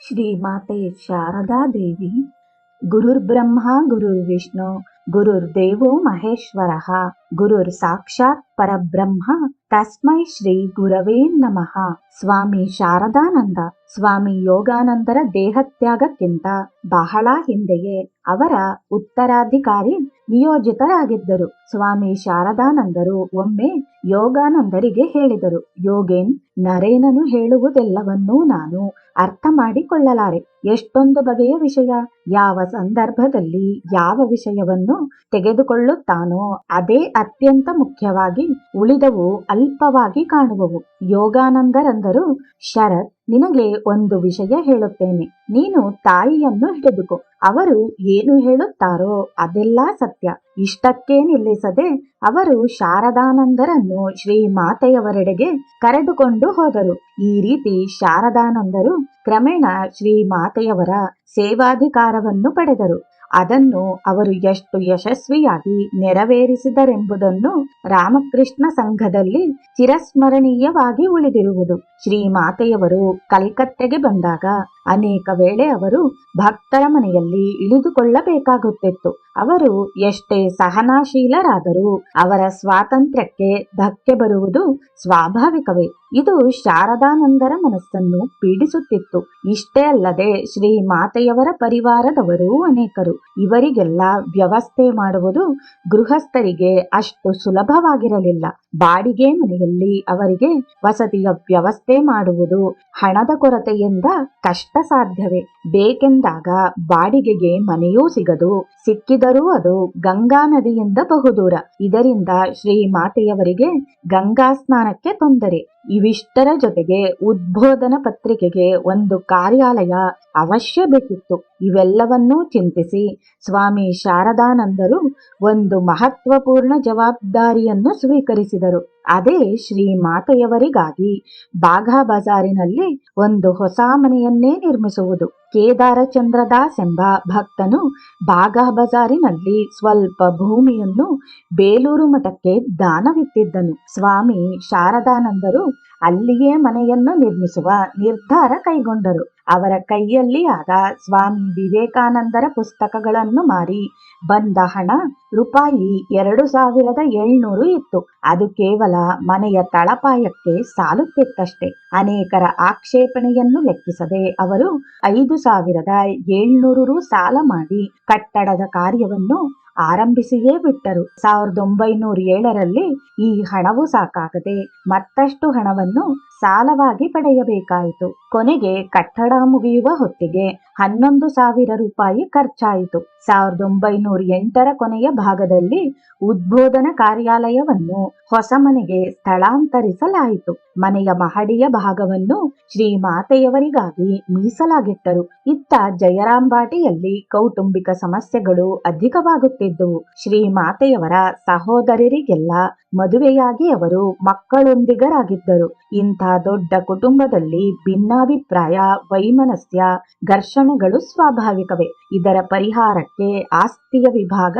ಶ್ರೀ ಮಾತೆ ಶಾರದಾ ದೇವಿ ಗುರುರ್ಬ್ರಹ್ಮ ಗುರುರ್ವಿಷ್ಣು ಗುರುರ್ದೇವೋ ಮಹೇಶ್ವರಃ ಗುರುರ್ ಸಾಕ್ಷಾತ್ ಪರಬ್ರಹ್ಮ ತಸ್ಮೈ ಶ್ರೀ ಗುರವೇ ನಮಃ. ಸ್ವಾಮಿ ಶಾರದಾನಂದ ಸ್ವಾಮಿ ಯೋಗಾನಂದರ ದೇಹತ್ಯಾಗಕ್ಕಿಂತ ಬಹಳ ಹಿಂದೆಯೇ ಅವರ ಉತ್ತರಾಧಿಕಾರಿ ನಿಯೋಜಿತರಾಗಿದ್ದರು. ಸ್ವಾಮಿ ಶಾರದಾನಂದರು ಒಮ್ಮೆ ಯೋಗಾನಂದರಿಗೆ ಹೇಳಿದರು, ಯೋಗೇನ್, ನರೇನನು ಹೇಳುವುದೆಲ್ಲವನ್ನೂ ನಾನು ಅರ್ಥ ಮಾಡಿಕೊಳ್ಳಲಾರೆ. ಎಷ್ಟೊಂದು ಬಗೆಯ ವಿಷಯ, ಯಾವ ಸಂದರ್ಭದಲ್ಲಿ ಯಾವ ವಿಷಯವನ್ನು ತೆಗೆದುಕೊಳ್ಳುತ್ತಾನೋ ಅದೇ ಅತ್ಯಂತ ಮುಖ್ಯವಾಗಿ, ಉಳಿದವು ಅಲ್ಪವಾಗಿ ಕಾಣುವವು. ಯೋಗಾನಂದರಂದರು, ಶರತ್, ನಿನಗೆ ಒಂದು ವಿಷಯ ಹೇಳುತ್ತೇನೆ. ನೀನು ತಾಯಿಯನ್ನು ಹಿಡಿದುಕೋ. ಅವರು ಏನು ಹೇಳುತ್ತಾರೋ ಅದೆಲ್ಲ ಸತ್ಯ. ಇಷ್ಟಕ್ಕೆ ನಿಲ್ಲಿಸದೆ ಅವರು ಶಾರದಾನಂದರನ್ನು ಶ್ರೀ ಮಾತೆಯವರೆಡೆಗೆ ಕರೆದುಕೊಂಡು ಹೋದರು. ಈ ರೀತಿ ಶಾರದಾನಂದರು ಕ್ರಮೇಣ ಶ್ರೀ ಮಾತೆಯವರ ಸೇವಾಧಿಕಾರವನ್ನು ಪಡೆದರು. ಅದನ್ನು ಅವರು ಎಷ್ಟು ಯಶಸ್ವಿಯಾಗಿ ನೆರವೇರಿಸಿದರೆಂಬುದನ್ನು ರಾಮಕೃಷ್ಣ ಸಂಘದಲ್ಲಿ ಚಿರಸ್ಮರಣೀಯವಾಗಿ ಉಳಿದಿರುವುದು. ಶ್ರೀ ಮಾತೆಯವರು ಕಲ್ಕತ್ತೆಗೆ ಬಂದಾಗ ಅನೇಕ ವೇಳೆ ಅವರು ಭಕ್ತರ ಮನೆಯಲ್ಲಿ ಇಳಿದುಕೊಳ್ಳಬೇಕಾಗುತ್ತಿತ್ತು. ಅವರು ಎಷ್ಟೇ ಸಹನಾಶೀಲರಾದರೂ ಅವರ ಸ್ವಾತಂತ್ರ್ಯಕ್ಕೆ ಧಕ್ಕೆ ಬರುವುದು ಸ್ವಾಭಾವಿಕವೇ. ಇದು ಶಾರದಾನಂದರ ಮನಸ್ಸನ್ನು ಪೀಡಿಸುತ್ತಿತ್ತು. ಇಷ್ಟೇ ಅಲ್ಲದೆ ಶ್ರೀ ಮಾತೆಯವರ ಪರಿವಾರದವರು ಅನೇಕರು. ಇವರಿಗೆಲ್ಲ ವ್ಯವಸ್ಥೆ ಮಾಡುವುದು ಗೃಹಸ್ಥರಿಗೆ ಅಷ್ಟು ಸುಲಭವಾಗಿರಲಿಲ್ಲ. ಬಾಡಿಗೆ ಮನೆಯಲ್ಲಿ ಅವರಿಗೆ ವಸತಿಯ ವ್ಯವಸ್ಥೆ ಮಾಡುವುದು ಹಣದ ಕೊರತೆಯಿಂದ ಕಷ್ಟ ಸಾಧ್ಯವೇ. ಬೇಕೆಂದಾಗ ಬಾಡಿಗೆಗೆ ಮನೆಯೂ ಸಿಗದು, ಸಿಕ್ಕಿದರೂ ಅದು ಗಂಗಾ ನದಿಯಿಂದ ಬಹುದೂರ. ಇದರಿಂದ ಶ್ರೀ ಮಾತೆಯವರಿಗೆ ಗಂಗಾ ಸ್ನಾನಕ್ಕೆ ತೊಂದರೆ. ಇವಿಷ್ಟರ ಜೊತೆಗೆ ಉದ್ಬೋಧನ ಪತ್ರಿಕೆಗೆ ಒಂದು ಕಾರ್ಯಾಲಯ ಅವಶ್ಯ ಬೇಕಿತ್ತು. ಇವೆಲ್ಲವನ್ನೂ ಚಿಂತಿಸಿ ಸ್ವಾಮಿ ಶಾರದಾನಂದರು ಒಂದು ಮಹತ್ವಪೂರ್ಣ ಜವಾಬ್ದಾರಿಯನ್ನು ಸ್ವೀಕರಿಸಿದರು. ಅದೇ ಶ್ರೀ ಮಾತೆಯವರಿಗಾಗಿ ಬಾಘಾ ಬಜಾರಿನಲ್ಲಿ ಒಂದು ಹೊಸ ಮನೆಯನ್ನೇ ನಿರ್ಮಿಸುವುದು. ಕೇದಾರಚಂದ್ರದಾಸ್ ಎಂಬ ಭಕ್ತನು ಬಾಘಾ ಬಜಾರಿನಲ್ಲಿ ಸ್ವಲ್ಪ ಭೂಮಿಯನ್ನು ಬೇಲೂರು ಮಠಕ್ಕೆ ದಾನವಿತ್ತಿದ್ದನು. ಸ್ವಾಮಿ ಶಾರದಾನಂದರು ಅಲ್ಲಿಯೇ ಮನೆಯನ್ನು ನಿರ್ಮಿಸುವ ನಿರ್ಧಾರ ಕೈಗೊಂಡರು. ಅವರ ಕೈಯಲ್ಲಿ ಆಗ ಸ್ವಾಮಿ ವಿವೇಕಾನಂದರ ಪುಸ್ತಕಗಳನ್ನು ಮಾರಿ ಬಂದ ಹಣ ರೂಪಾಯಿ 2700 ಇತ್ತು. ಅದು ಕೇವಲ ಮನೆಯ ತಳಪಾಯಕ್ಕೆ ಸಾಲುತ್ತಿತ್ತಷ್ಟೇ. ಅನೇಕರ ಆಕ್ಷೇಪಣೆಯನ್ನು ಲೆಕ್ಕಿಸದೆ ಅವರು 5700 ರು ಸಾಲ ಮಾಡಿ ಕಟ್ಟಡದ ಕಾರ್ಯವನ್ನು ಆರಂಭಿಸಿಯೇ ಬಿಟ್ಟರು. 1907ರಲ್ಲಿ ಈ ಹಣವು ಸಾಕಾಗದೆ ಮತ್ತಷ್ಟು ಹಣವನ್ನು ಸಾಲವಾಗಿ ಪಡೆಯಬೇಕಾಯಿತು. ಕೊನೆಗೆ ಕಟ್ಟಡ ಮುಗಿಯುವ ಹೊತ್ತಿಗೆ 11,000 ರೂಪಾಯಿ ಖರ್ಚಾಯಿತು. 1908ರ ಕೊನೆಯ ಭಾಗದಲ್ಲಿ ಉದ್ಬೋಧನ ಕಾರ್ಯಾಲಯವನ್ನು ಹೊಸ ಮನೆಗೆ ಸ್ಥಳಾಂತರಿಸಲಾಯಿತು. ಮನೆಯ ಮಹಡಿಯ ಭಾಗವನ್ನು ಶ್ರೀ ಮಾತೆಯವರಿಗಾಗಿ ಮೀಸಲಾಗಿಟ್ಟರು. ಇತ್ತ ಜಯರಾಂಬಾಟಿಯಲ್ಲಿ ಕೌಟುಂಬಿಕ ಸಮಸ್ಯೆಗಳು ಅಧಿಕವಾಗುತ್ತಿದ್ದವು. ಶ್ರೀ ಮಾತೆಯವರ ಸಹೋದರರಿಗೆಲ್ಲ ಮದುವೆಯಾಗಿ ಅವರು ಮಕ್ಕಳೊಂದಿಗರಾಗಿದ್ದರು. ಇಂಥ ದೊಡ್ಡ ಕುಟುಂಬದಲ್ಲಿ ಭಿನ್ನಾಭಿಪ್ರಾಯ, ವೈಮನಸ್ಯ, ಘರ್ಷಣೆಗಳು ಸ್ವಾಭಾವಿಕವೇ. ಇದರ ಪರಿಹಾರಕ್ಕೆ ಆಸ್ತಿಯ ವಿಭಾಗ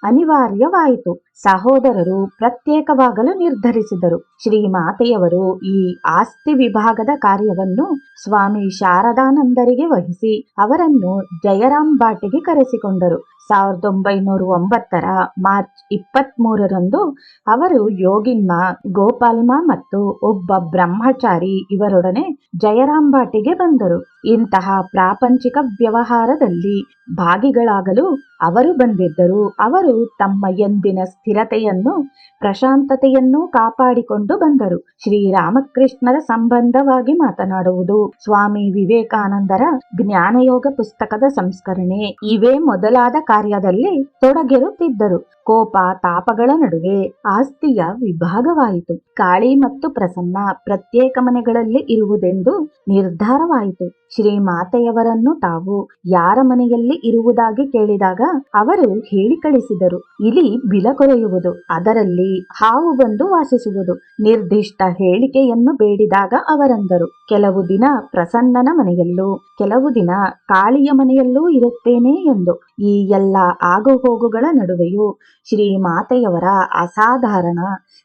ಅನಿವಾರ್ಯವಾಯಿತು. ಸಹೋದರರು ಪ್ರತ್ಯೇಕವಾಗಲು ನಿರ್ಧರಿಸಿದರು. ಶ್ರೀ ಮಾತೆಯವರು ಈ ಆಸ್ತಿ ವಿಭಾಗದ ಕಾರ್ಯವನ್ನು ಸ್ವಾಮಿ ಶಾರದಾನಂದರಿಗೆ ವಹಿಸಿ ಅವರನ್ನು ಜಯರಾಂಬಾಟಿಗೆ ಕರೆಸಿಕೊಂಡರು. 1909ರ ಮಾರ್ಚ್ 23ರಂದು ಅವರು ಯೋಗಿನ್ಮ, ಗೋಪಾಲ್ಮ ಮತ್ತು ಒಬ್ಬ ಬ್ರಹ್ಮಚಾರಿ ಇವರೊಡನೆ ಜಯರಾಂಬಾಟಿಗೆ ಬಂದರು. ಇಂತಹ ಪ್ರಾಪಂಚಿಕ ವ್ಯವಹಾರದಲ್ಲಿ ಭಾಗಿಗಳಾಗಲು ಅವರು ಬಂದಿದ್ದರು. ಅವರು ತಮ್ಮ ಎಂದಿನ ಸ್ಥಿರತೆಯನ್ನು, ಪ್ರಶಾಂತತೆಯನ್ನು ಕಾಪಾಡಿಕೊಂಡು ಬಂದರು. ಶ್ರೀರಾಮಕೃಷ್ಣರ ಸಂಬಂಧವಾಗಿ ಮಾತನಾಡುವುದು, ಸ್ವಾಮಿ ವಿವೇಕಾನಂದರ ಜ್ಞಾನಯೋಗ ಪುಸ್ತಕದ ಸಂಸ್ಕರಣೆ ಇವೇ ಮೊದಲಾದ ಕಾರ್ಯದಲ್ಲಿ ತೊಡಗಿರುತ್ತಿದ್ದರು. ಕೋಪ ತಾಪಗಳ ನಡುವೆ ಆಸ್ತಿಯ ವಿಭಾಗವಾಯಿತು. ಕಾಳಿ ಮತ್ತು ಪ್ರಸನ್ನ ಪ್ರತ್ಯೇಕ ಮನೆಗಳಲ್ಲಿ ಇರುವುದೆಂದು ನಿರ್ಧಾರವಾಯಿತು. ಶ್ರೀ ಮಾತೆಯವರನ್ನು ತಾವು ಯಾರ ಮನೆಯಲ್ಲಿ ಇರುವುದಾಗಿ ಕೇಳಿದಾಗ ಅವರು ಹೇಳಿ ಕಳಿಸಿದರು. ಇಲಿ ಬಿಲಕೊರೆಯುವುದು, ಅದರಲ್ಲಿ ಹಾವು ಬಂದು ವಾಸಿಸುವುದು. ನಿರ್ದಿಷ್ಟ ಹೇಳಿಕೆಯನ್ನು ಬೇಡಿದಾಗ ಅವರಂದರು, ಕೆಲವು ದಿನ ಪ್ರಸನ್ನನ ಮನೆಯಲ್ಲೂ ಕೆಲವು ದಿನ ಕಾಳಿಯ ಮನೆಯಲ್ಲೂ ಇರುತ್ತೇನೆ ಎಂದು. ಈ ಎಲ್ಲ ಆಗುಹೋಗುಗಳ ನಡುವೆಯೂ ಶ್ರೀ ಮಾತೆಯವರ ಅಸಾಧಾರಣ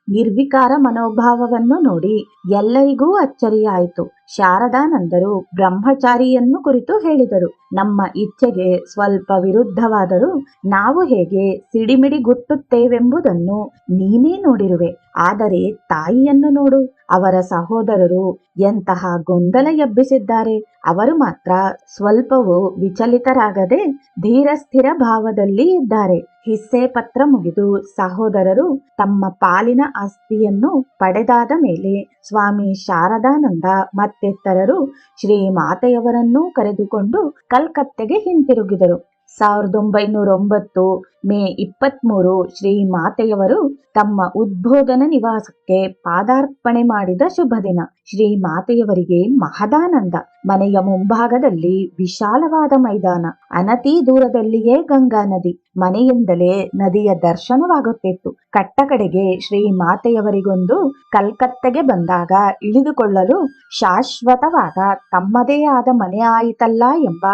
ನಿರ್ವಿಕಾರ ಮನೋಭಾವವನ್ನು ನೋಡಿ ಎಲ್ಲರಿಗೂ ಅಚ್ಚರಿಯಾಯಿತು. ಶಾರದಾನಂದರು ಬ್ರಹ್ಮಚಾರಿಯನ್ನು ಕುರಿತು ಹೇಳಿದರು. ನಮ್ಮ ಇಚ್ಛೆಗೆ ಸ್ವಲ್ಪ ವಿರುದ್ಧವಾದರೂ ನಾವು ಹೇಗೆ ಸಿಡಿಮಿಡಿಗುಟ್ಟುತ್ತೇವೆಂಬುದನ್ನು ನೀನೇ ನೋಡಿರುವೆ. ಆದರೆ ತಾಯಿಯನ್ನು ನೋಡು, ಅವರ ಸಹೋದರರು ಎಂತಹ ಗೊಂದಲ ಎಬ್ಬಿಸಿದ್ದಾರೆ. ಅವರು ಮಾತ್ರ ಸ್ವಲ್ಪವೂ ವಿಚಲಿತರಾಗದೆ ಧೀರಸ್ಥಿರ ಭಾವದಲ್ಲಿ ಇದ್ದಾರೆ. ಹಿಸ್ಸೆ ಪತ್ರ ಮುಗಿದು ಸಹೋದರರು ತಮ್ಮ ಪಾಲಿನ ಆಸ್ತಿಯನ್ನು ಪಡೆದಾದ ಮೇಲೆ ಸ್ವಾಮಿ ಶಾರದಾನಂದ ಮತ್ತಿತರರು ಶ್ರೀಮಾತೆಯವರನ್ನೂ ಕರೆದುಕೊಂಡು ಕಲ್ಕತ್ತೆಗೆ ಹಿಂತಿರುಗಿದರು. 1909 ಮೇ 23 ಶ್ರೀಮಾತೆಯವರು ತಮ್ಮ ಉದ್ಬೋಧನ ನಿವಾಸಕ್ಕೆ ಪಾದಾರ್ಪಣೆ ಮಾಡಿದ ಶುಭ ದಿನ. ಶ್ರೀಮಾತೆಯವರಿಗೆ ಮಹದಾನಂದ. ಮನೆಯ ಮುಂಭಾಗದಲ್ಲಿ ವಿಶಾಲವಾದ ಮೈದಾನ, ಅನತಿ ದೂರದಲ್ಲಿಯೇ ಗಂಗಾ ನದಿ. ಮನೆಯಿಂದಲೇ ನದಿಯ ದರ್ಶನವಾಗುತ್ತಿತ್ತು. ಕಟ್ಟಕಡೆಗೆ ಶ್ರೀಮಾತೆಯವರಿಗೊಂದು ಕಲ್ಕತ್ತೆಗೆ ಬಂದಾಗ ಇಳಿದುಕೊಳ್ಳಲು ಶಾಶ್ವತವಾದ ತಮ್ಮದೇ ಆದ ಮನೆ ಆಯಿತಲ್ಲ ಎಂಬ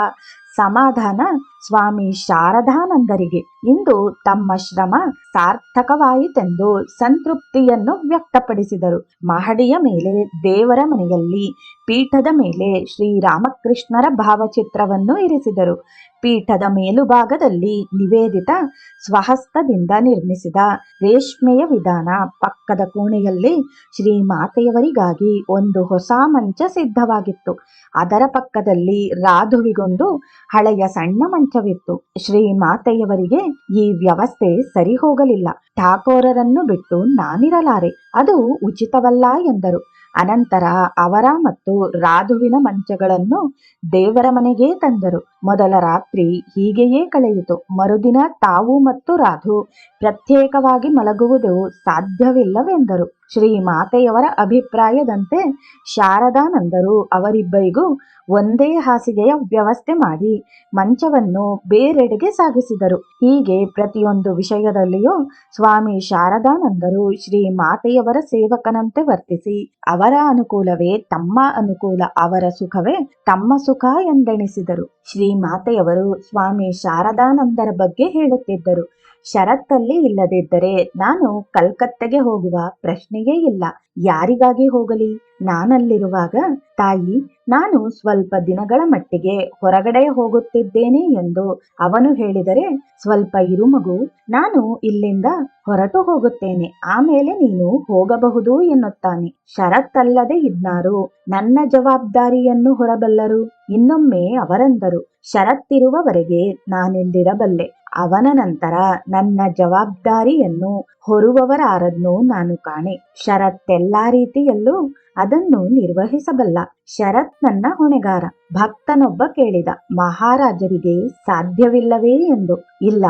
ಸಮಾಧಾನ ಸ್ವಾಮಿ ಶಾರದಾನಂದರಿಗೆ. ಇಂದು ತಮ್ಮ ಶ್ರಮ ಸಾರ್ಥಕವಾಯಿತೆಂದು ಸಂತೃಪ್ತಿಯನ್ನು ವ್ಯಕ್ತಪಡಿಸಿದರು. ಮಹಡಿಯ ಮೇಲೆ ದೇವರ ಮನೆಯಲ್ಲಿ ಪೀಠದ ಮೇಲೆ ಶ್ರೀರಾಮಕೃಷ್ಣರ ಭಾವಚಿತ್ರವನ್ನು ಇರಿಸಿದರು. ಪೀಠದ ಮೇಲುಭಾಗದಲ್ಲಿ ನಿವೇದಿತ ಸ್ವಹಸ್ತದಿಂದ ನಿರ್ಮಿಸಿದ ರೇಷ್ಮೆಯ ವಿಧಾನ, ಪಕ್ಕದ ಕೋಣೆಯಲ್ಲಿ ಶ್ರೀಮಾತೆಯವರಿಗಾಗಿ ಒಂದು ಹೊಸ ಮಂಚ ಸಿದ್ಧವಾಗಿತ್ತು. ಅದರ ಪಕ್ಕದಲ್ಲಿ ರಾಧುವಿಗೊಂದು ಹಳೆಯ ಸಣ್ಣ ಮಂಚವಿತ್ತು. ಶ್ರೀಮಾತೆಯವರಿಗೆ ಈ ವ್ಯವಸ್ಥೆ ಸರಿ ಹೋಗಲಿಲ್ಲ. ಠಾಕೋರರನ್ನು ಬಿಟ್ಟು ನಾನಿರಲಾರೆ, ಅದು ಉಚಿತವಲ್ಲ ಎಂದರು. ಅನಂತರ ಅವರ ಮತ್ತು ರಾಧುವಿನ ಮಂಚಗಳನ್ನು ದೇವರ ಮನೆಗೆ ತಂದರು. ಮೊದಲ ರಾತ್ರಿ ಹೀಗೆಯೇ ಕಳೆಯಿತು. ಮರುದಿನ ತಾವು ಮತ್ತು ರಾಧು ಪ್ರತ್ಯೇಕವಾಗಿ ಮಲಗುವುದು ಸಾಧ್ಯವಿಲ್ಲವೆಂದರು. ಶ್ರೀಮಾತೆಯವರ ಅಭಿಪ್ರಾಯದಂತೆ ಶಾರದಾನಂದರು ಅವರಿಬ್ಬರಿಗೂ ಒಂದೇ ಹಾಸಿಗೆಯ ವ್ಯವಸ್ಥೆ ಮಾಡಿ ಮಂಚವನ್ನು ಬೇರೆಡೆಗೆ ಸಾಗಿಸಿದರು. ಹೀಗೆ ಪ್ರತಿಯೊಂದು ವಿಷಯದಲ್ಲಿಯೂ ಸ್ವಾಮಿ ಶಾರದಾನಂದರು ಶ್ರೀಮಾತೆಯವರ ಸೇವಕನಂತೆ ವರ್ತಿಸಿ ಅವರ ಅನುಕೂಲವೇ ತಮ್ಮ ಅನುಕೂಲ, ಅವರ ಸುಖವೇ ತಮ್ಮ ಸುಖ ಎಂದೆಣಿಸಿದರು. ಶ್ರೀಮಾತೆಯವರು ಸ್ವಾಮಿ ಶಾರದಾನಂದರ ಬಗ್ಗೆ ಹೇಳುತ್ತಿದ್ದರು. ಷರತ್ತಲ್ಲಿ ಇಲ್ಲದಿದ್ದರೆ ನಾನು ಕಲ್ಕತ್ತೆಗೆ ಹೋಗುವ ಪ್ರಶ್ನೆಯೇ ಇಲ್ಲ. ಯಾರಿಗಾಗಿ ಹೋಗಲಿ? ನಾನಲ್ಲಿರುವಾಗ ತಾಯಿ, ನಾನು ಸ್ವಲ್ಪ ದಿನಗಳ ಮಟ್ಟಿಗೆ ಹೊರಗಡೆ ಹೋಗುತ್ತಿದ್ದೇನೆ ಎಂದು ಅವನು ಹೇಳಿದರೆ, ಸ್ವಲ್ಪ ಇರು ಮಗು, ನಾನು ಇಲ್ಲಿಂದ ಹೊರಟು ಹೋಗುತ್ತೇನೆ, ಆಮೇಲೆ ನೀನು ಹೋಗಬಹುದು ಎನ್ನುತ್ತಾನೆ. ಷರತ್ತಲ್ಲದೆ ಇದ್ನಾರು ನನ್ನ ಜವಾಬ್ದಾರಿಯನ್ನು ಹೊರಬಲ್ಲರು. ಇನ್ನೊಮ್ಮೆ ಅವರಂದರು, ಷರತ್ತಿರುವವರೆಗೆ ನಾನಿಲ್ಲಿರಬಲ್ಲೆ, ಅವನ ನಂತರ ನನ್ನ ಜವಾಬ್ದಾರಿಯನ್ನು ಹೊರುವವರಾರನ್ನು ನಾನು ಕಾಣೆ. ಷರತ್ತೆಲ್ಲಾ ರೀತಿಯಲ್ಲೂ ಅದನ್ನು ನಿರ್ವಹಿಸಬಲ್ಲ. ಶರತ್ ನನ್ನ ಹೊಣೆಗಾರ. ಭಕ್ತನೊಬ್ಬ ಕೇಳಿದ, ಮಹಾರಾಜರಿಗೆ ಸಾಧ್ಯವಿಲ್ಲವೇ ಎಂದು. ಇಲ್ಲ,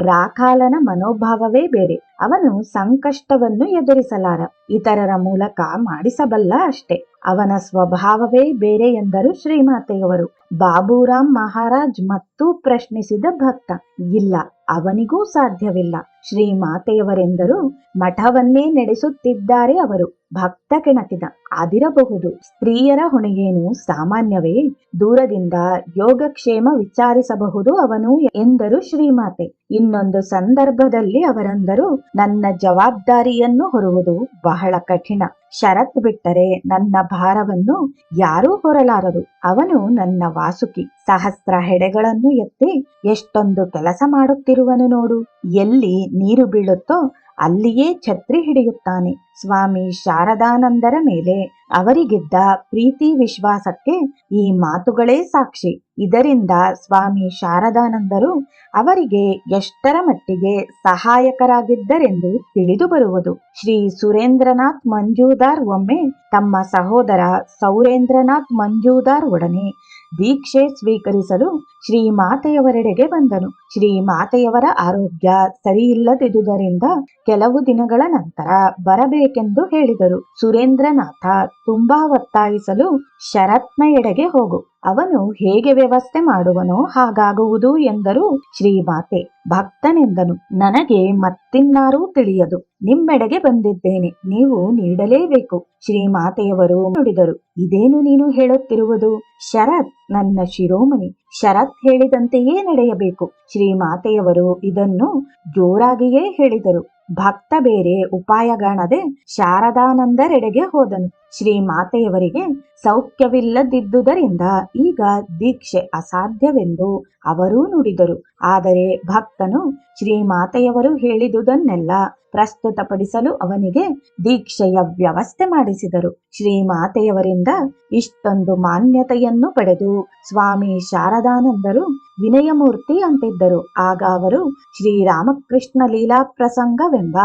ರಾಖಾಲನ ಮನೋಭಾವವೇ ಬೇರೆ. ಅವನು ಸಂಕಷ್ಟವನ್ನು ಎದುರಿಸಲಾರ, ಇತರರ ಮೂಲಕ ಮಾಡಿಸಬಲ್ಲ ಅಷ್ಟೇ. ಅವನ ಸ್ವಭಾವವೇ ಬೇರೆ ಎಂದರು ಶ್ರೀಮಾತೆಯವರು. ಬಾಬುರಾಮ್ ಮಹಾರಾಜ್ ಮತ್ತೂ ಪ್ರಶ್ನಿಸಿದ ಭಕ್ತ, ಇಲ್ಲ, ಅವನಿಗೂ ಸಾಧ್ಯವಿಲ್ಲ. ಶ್ರೀಮಾತೆಯವರೆಂದರು, ಮಠವನ್ನೇ ನಡೆಸುತ್ತಿದ್ದಾರೆ ಅವರು. ಭಕ್ತ ಕೆಣಕಿದ, ಅದಿರಬಹುದು, ಸ್ತ್ರೀಯರ ಹೊಣೆಯೇನು ಸಾಮಾನ್ಯವೇ? ದೂರದಿಂದ ಯೋಗಕ್ಷೇಮ ವಿಚಾರಿಸಬಹುದು ಅವನು ಎಂದರು ಶ್ರೀಮಾತೆ. ಇನ್ನೊಂದು ಸಂದರ್ಭದಲ್ಲಿ ಅವರಂದರು, ನನ್ನ ಜವಾಬ್ದಾರಿಯನ್ನು ಹೊರುವುದು ಬಹಳ ಕಠಿಣ. ಷರತ್ ಬಿಟ್ಟರೆ ನನ್ನ ಭಾರವನ್ನು ಯಾರೂ ಹೊರಲಾರರು. ಅವನು ನನ್ನ ವಾಸುಕಿ. ಸಹಸ್ರ ಹೆಡೆಗಳನ್ನು ಎತ್ತಿ ಎಷ್ಟೊಂದು ಕೆಲಸ ಮಾಡುತ್ತಿರುವನು ನೋಡು. ಎಲ್ಲಿ ನೀರು ಬೀಳುತ್ತೋ ಅಲ್ಲಿಯೇ ಛತ್ರಿ ಹಿಡಿಯುತ್ತಾನೆ. ಸ್ವಾಮಿ ಶಾರದಾನಂದರ ಮೇಲೆ ಅವರಿಗಿದ್ದ ಪ್ರೀತಿ ವಿಶ್ವಾಸಕ್ಕೆ ಈ ಮಾತುಗಳೇ ಸಾಕ್ಷಿ. ಇದರಿಂದ ಸ್ವಾಮಿ ಶಾರದಾನಂದರು ಅವರಿಗೆ ಎಷ್ಟರ ಮಟ್ಟಿಗೆ ಸಹಾಯಕರಾಗಿದ್ದರೆಂದು ತಿಳಿದು ಬರುವುದು. ಶ್ರೀ ಸುರೇಂದ್ರನಾಥ್ ಮಂಜೂದಾರ್ ಒಮ್ಮೆ ತಮ್ಮ ಸಹೋದರ ಸೌರೇಂದ್ರನಾಥ್ ಮಂಜೂದಾರ್ ಒಡನೆ ದೀಕ್ಷೆ ಸ್ವೀಕರಿಸಲು ಶ್ರೀಮಾತೆಯವರೆಡೆಗೆ ಬಂದನು. ಶ್ರೀಮಾತೆಯವರ ಆರೋಗ್ಯ ಸರಿಯಿಲ್ಲದಿದ್ದುದರಿಂದ ಕೆಲವು ದಿನಗಳ ನಂತರ ಬರಬೇಕೆಂದು ಹೇಳಿದರು. ಸುರೇಂದ್ರನಾಥ ತುಂಬಾ ಒತ್ತಾಯಿಸಲು, ಷರತ್ನ ಎಡೆಗೆ ಹೋಗು, ಅವನು ಹೇಗೆ ವ್ಯವಸ್ಥೆ ಮಾಡುವನೋ ಹಾಗಾಗುವುದು ಎಂದರು ಶ್ರೀಮಾತೆ. ಭಕ್ತನೆಂದನು, ನನಗೆ ಮತ್ತಿನ್ನಾರೂ ತಿಳಿಯದು, ನಿಮ್ಮೆಡೆಗೆ ಬಂದಿದ್ದೇನೆ, ನೀವು ನೀಡಲೇಬೇಕು. ಶ್ರೀಮಾತೆಯವರು ನುಡಿದರು, ಇದೇನು ನೀನು ಹೇಳುತ್ತಿರುವುದು? ಶರತ್ ನನ್ನ ಶಿರೋಮಣಿ, ಶರತ್ ಹೇಳಿದಂತೆಯೇ ನಡೆಯಬೇಕು. ಶ್ರೀಮಾತೆಯವರು ಇದನ್ನು ಜೋರಾಗಿಯೇ ಹೇಳಿದರು. ಭಕ್ತ ಬೇರೆ ಉಪಾಯಗಾಣದೆ ಶಾರದಾನಂದರೆಡೆಗೆ ಹೋದನು. ಶ್ರೀಮಾತೆಯವರಿಗೆ ಸೌಖ್ಯವಿಲ್ಲದಿದ್ದುದರಿಂದ ಈಗ ದೀಕ್ಷೆ ಅಸಾಧ್ಯವೆಂದು ಅವರೂ ನುಡಿದರು. ಆದರೆ ಭಕ್ತನು ಶ್ರೀಮಾತೆಯವರು ಹೇಳಿದುದನ್ನೆಲ್ಲ ಪ್ರಸ್ತುತಪಡಿಸಲು ಅವನಿಗೆ ದೀಕ್ಷೆಯ ವ್ಯವಸ್ಥೆ ಮಾಡಿಸಿದರು. ಶ್ರೀಮಾತೆಯವರಿಂದ ಇಷ್ಟೊಂದು ಮಾನ್ಯತೆಯನ್ನು ಪಡೆದು ಸ್ವಾಮಿ ಶಾರದಾನಂದರು ವಿನಯಮೂರ್ತಿ ಅಂತಿದ್ದರು. ಆಗ ಅವರು ಶ್ರೀರಾಮಕೃಷ್ಣ ಲೀಲಾ ಪ್ರಸಂಗವೆಂಬ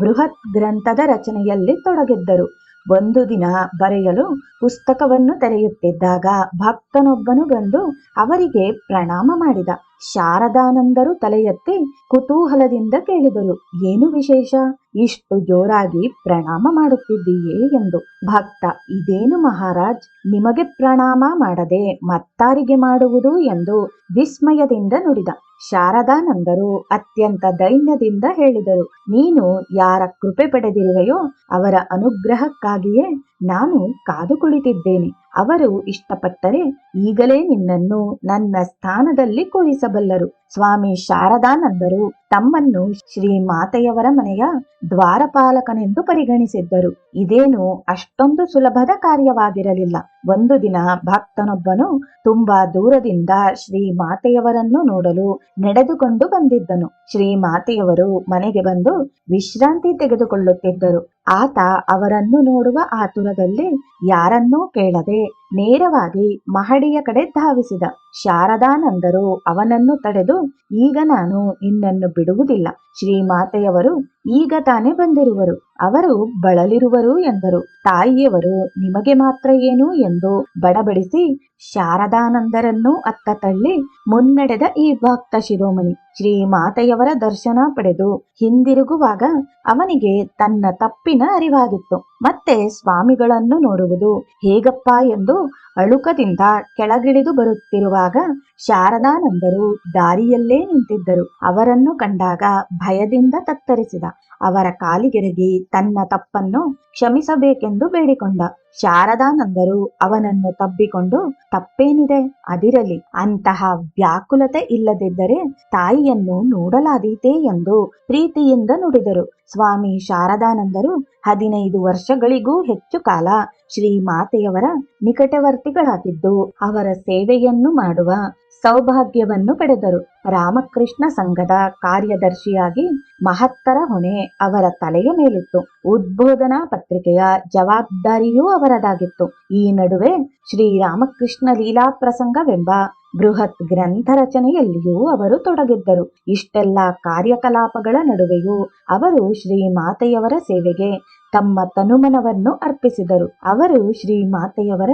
ಬೃಹತ್ ಗ್ರಂಥದ ರಚನೆಯಲ್ಲಿ ತೊಡಗಿದ್ದರು. ಒಂದು ದಿನ ಬರೆಯಲು ಪುಸ್ತಕವನ್ನು ತೆರೆಯುತ್ತಿದ್ದಾಗ ಭಕ್ತನೊಬ್ಬನು ಬಂದು ಅವರಿಗೆ ಪ್ರಣಾಮ ಮಾಡಿದ. ಶಾರದಾನಂದರು ತಲೆ ಎತ್ತಿ ಕುತೂಹಲದಿಂದ ಕೇಳಿದರು, ಏನು ವಿಶೇಷ, ಇಷ್ಟು ಜೋರಾಗಿ ಪ್ರಣಾಮ ಮಾಡುತ್ತಿದ್ದೀಯೇ ಎಂದು. ಭಕ್ತ, ಇದೇನು ಮಹಾರಾಜ್, ನಿಮಗೆ ಪ್ರಣಾಮ ಮಾಡದೆ ಮತ್ತಾರಿಗೆ ಮಾಡುವುದು ಎಂದು ವಿಸ್ಮಯದಿಂದ ನುಡಿದ. ಶಾರದಾನಂದರು ಅತ್ಯಂತ ದೈನ್ಯದಿಂದ ಹೇಳಿದರು, ನೀನು ಯಾರ ಕೃಪೆ ಪಡೆದಿರುವೆಯೋ ಅವರ ಅನುಗ್ರಹಕ್ಕಾಗಿಯೇ ನಾನು ಕಾದು ಕುಳಿತಿದ್ದೇನೆ. ಅವರು ಇಷ್ಟಪಟ್ಟರೆ ಈಗಲೇ ನಿನ್ನನ್ನು ನನ್ನ ಸ್ಥಾನದಲ್ಲಿ ಕೂರಿಸಬಲ್ಲರು. ಸ್ವಾಮಿ ಶಾರದಾನಂದರು ತಮ್ಮನ್ನು ಶ್ರೀಮಾತೆಯವರ ಮನೆಯ ದ್ವಾರಪಾಲಕನೆಂದು ಪರಿಗಣಿಸಿದ್ದರು. ಇದೇನು ಅಷ್ಟೊಂದು ಸುಲಭದ ಕಾರ್ಯವಾಗಿರಲಿಲ್ಲ. ಒಂದು ದಿನ ಭಕ್ತನೊಬ್ಬನು ತುಂಬಾ ದೂರದಿಂದ ಶ್ರೀಮಾತೆಯವರನ್ನು ನೋಡಲು ನಡೆದುಕೊಂಡು ಬಂದಿದ್ದನು. ಶ್ರೀಮಾತೆಯವರು ಮನೆಗೆ ಬಂದು ವಿಶ್ರಾಂತಿ ತೆಗೆದುಕೊಳ್ಳುತ್ತಿದ್ದರು. ಆತ ಅವರನ್ನು ನೋಡುವ ಆತುರದಲ್ಲಿ ಯಾರನ್ನೂ ಕೇಳದೆ ನೇರವಾಗಿ ಮಹಡಿಯ ಕಡೆ ಧಾವಿಸಿದ. ಶಾರದಾನಂದರು ಅವನನ್ನು ತಡೆದು, ಈಗ ನಾನು ನಿನ್ನನ್ನು ಬಿಡುವುದಿಲ್ಲ. ಶ್ರೀಮಾತೆಯವರು ಈಗ ತಾನೇ ಬಂದಿರುವರು, ಅವರು ಬಳಲಿರುವರು ಎಂದರು. ತಾಯಿಯವರು ನಿಮಗೆ ಮಾತ್ರ ಏನು ಎಂದು ಬಡಬಡಿಸಿ ಶಾರದಾನಂದರನ್ನು ಅತ್ತ ತಳ್ಳಿ ಮುನ್ನಡೆದ ಈ ಭಕ್ತ ಶಿರೋಮಣಿ ಶ್ರೀಮಾತೆಯವರ ದರ್ಶನ ಪಡೆದು ಹಿಂದಿರುಗುವಾಗ ಅವನಿಗೆ ತನ್ನ ತಪ್ಪಿನ ಅರಿವಾಗಿತ್ತು. ಮತ್ತೆ ಸ್ವಾಮಿಗಳನ್ನು ನೋಡುವುದು ಹೇಗಪ್ಪ ಎಂದು ಅಳುಕದಿಂದ ಕೆಳಗಿಳಿದು ಬರುತ್ತಿರುವಾಗ ಶಾರದಾನಂದರು ದಾರಿಯಲ್ಲೇ ನಿಂತಿದ್ದರು. ಅವರನ್ನು ಕಂಡಾಗ ಭಯದಿಂದ ತತ್ತರಿಸಿದ. ಅವರ ಕಾಲಿಗೆರಗಿ ತನ್ನ ತಪ್ಪನ್ನು ಕ್ಷಮಿಸಬೇಕೆಂದು ಬೇಡಿಕೊಂಡ. ಶಾರದಾನಂದರು ಅವನನ್ನು ತಬ್ಬಿಕೊಂಡು, ತಪ್ಪೇನಿದೆ, ಅದಿರಲಿ, ಅಂತಹ ವ್ಯಾಕುಲತೆ ಇಲ್ಲದಿದ್ದರೆ ತಾಯಿಯನ್ನು ನೋಡಲಾದೀತೆ ಎಂದು ಪ್ರೀತಿಯಿಂದ ನುಡಿದರು. ಸ್ವಾಮಿ ಶಾರದಾನಂದರು 15 ವರ್ಷಗಳಿಗೂ ಹೆಚ್ಚು ಕಾಲ ಶ್ರೀಮಾತೆಯವರ ನಿಕಟವರ್ತಿಗಳಾಗಿದ್ದು ಅವರ ಸೇವೆಯನ್ನು ಮಾಡುವ ಸೌಭಾಗ್ಯವನ್ನು ಪಡೆದರು. ರಾಮಕೃಷ್ಣ ಸಂಘದ ಕಾರ್ಯದರ್ಶಿಯಾಗಿ ಮಹತ್ತರ ಹೊಣೆ ಅವರ ತಲೆಯ ಮೇಲಿತ್ತು. ಉದ್ಬೋಧನಾ ಪತ್ರಿಕೆಯ ಜವಾಬ್ದಾರಿಯೂ ಅವರದಾಗಿತ್ತು. ಈ ನಡುವೆ ಶ್ರೀರಾಮಕೃಷ್ಣ ಲೀಲಾ ಪ್ರಸಂಗವೆಂಬ ಬೃಹತ್ ಗ್ರಂಥ ರಚನೆಯಲ್ಲಿಯೂ ಅವರು ತೊಡಗಿದ್ದರು. ಇಷ್ಟೆಲ್ಲ ಕಾರ್ಯಕಲಾಪಗಳ ನಡುವೆಯೂ ಅವರು ಶ್ರೀಮಾತೆಯವರ ಸೇವೆಗೆ ತಮ್ಮ ತನುಮನವನ್ನು ಅರ್ಪಿಸಿದರು. ಅವರು ಶ್ರೀಮಾತೆಯವರ